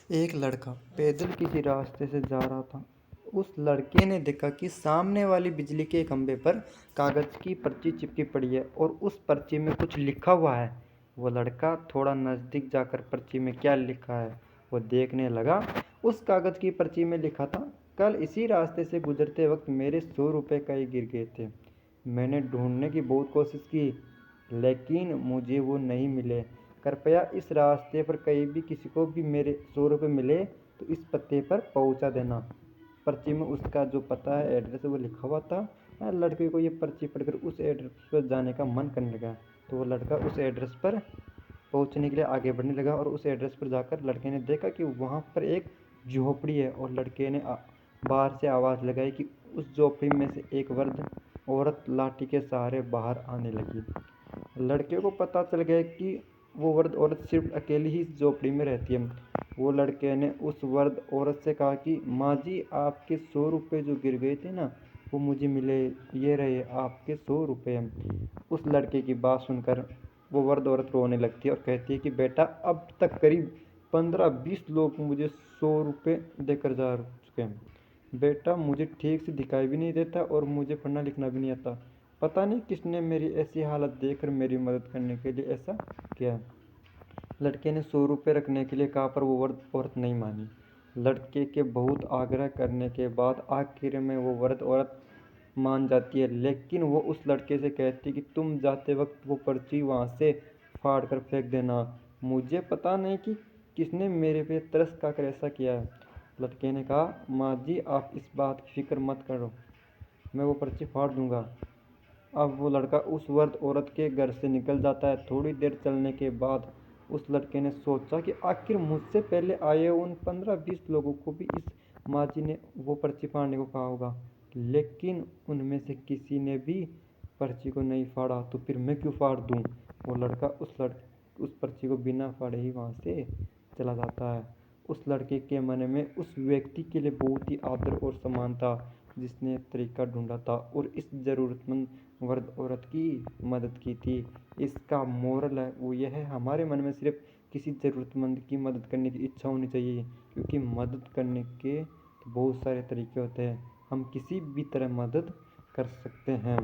एक लड़का पैदल किसी रास्ते से जा रहा था। उस लड़के ने देखा कि सामने वाली बिजली के खंभे पर कागज की पर्ची चिपकी पड़ी है और उस पर्ची में कुछ लिखा हुआ है। वो लड़का थोड़ा नजदीक जाकर पर्ची में क्या लिखा है वो देखने लगा। उस कागज की पर्ची में लिखा था, कल इसी रास्ते से गुजरते वक्त मेरे 100 रुपये कहीं गिर गए थे। मैंने ढूंढने की बहुत कोशिश की लेकिन मुझे वो नहीं मिले। कृपया इस रास्ते पर कहीं भी किसी को भी मेरे 100 रुपये मिले तो इस पते पर पहुंचा देना। पर्ची में उसका जो पता है, एड्रेस है, वो लिखा हुआ था। लड़के को ये पर्ची पढ़कर उस एड्रेस पर जाने का मन करने लगा। तो वो लड़का उस एड्रेस पर पहुंचने के लिए आगे बढ़ने लगा और उस एड्रेस पर जाकर लड़के ने देखा कि वहाँ पर एक झोपड़ी है और लड़के ने बाहर से आवाज़ लगाई कि उस झोपड़ी में से एक वृद्ध औरत लाठी के सहारे बाहर आने लगी। लड़के को पता चल गया कि वो वृद्ध औरत सिर्फ अकेली ही इस झोपड़ी में रहती है। वो लड़के ने उस वृद्ध औरत से कहा कि माँ जी, आपके 100 रुपये जो गिर गए थे ना, वो मुझे मिले, ये रहे आपके 100 रुपये। उस लड़के की बात सुनकर वो वृद्ध औरत रोने लगती है और कहती है कि बेटा, अब तक करीब 15-20 लोग मुझे 100 रुपये देकर जा चुके हैं। बेटा, मुझे ठीक से दिखाई भी नहीं देता और मुझे पढ़ना लिखना भी नहीं आता। पता नहीं किसने मेरी ऐसी हालत देखकर मेरी मदद करने के लिए ऐसा किया। लड़के ने 100 रुपये रखने के लिए कहा पर वो वृद्ध औरत नहीं मानी। लड़के के बहुत आग्रह करने के बाद आखिर में वो वृद्ध औरत मान जाती है, लेकिन वो उस लड़के से कहती कि तुम जाते वक्त वो पर्ची वहाँ से फाड़ कर फेंक देना। मुझे पता नहीं कि किसने मेरे पे तरस खाकर ऐसा किया है। लड़के ने कहा, माँ जी, आप इस बात की फिक्र मत करो, मैं वो पर्ची फाड़ दूंगा। अब वो लड़का उस वृद्ध औरत के घर से निकल जाता है। थोड़ी देर चलने के बाद उस लड़के ने सोचा कि आखिर मुझसे पहले आए उन 15-20 लोगों को भी इस माँ जी ने वो पर्ची फाड़ने को कहा होगा, लेकिन उनमें से किसी ने भी पर्ची को नहीं फाड़ा, तो फिर मैं क्यों फाड़ दूँ। वो लड़का उस पर्ची को बिना फाड़े ही वहाँ से चला जाता है। उस लड़के के मन में उस व्यक्ति के लिए बहुत ही आदर और सम्मान था जिसने तरीका ढूंढा था और इस ज़रूरतमंद वृद्ध औरत की मदद की थी। इसका मोरल है वो यह है, हमारे मन में सिर्फ किसी ज़रूरतमंद की मदद करने की इच्छा होनी चाहिए, क्योंकि मदद करने के तो बहुत सारे तरीके होते हैं। हम किसी भी तरह मदद कर सकते हैं।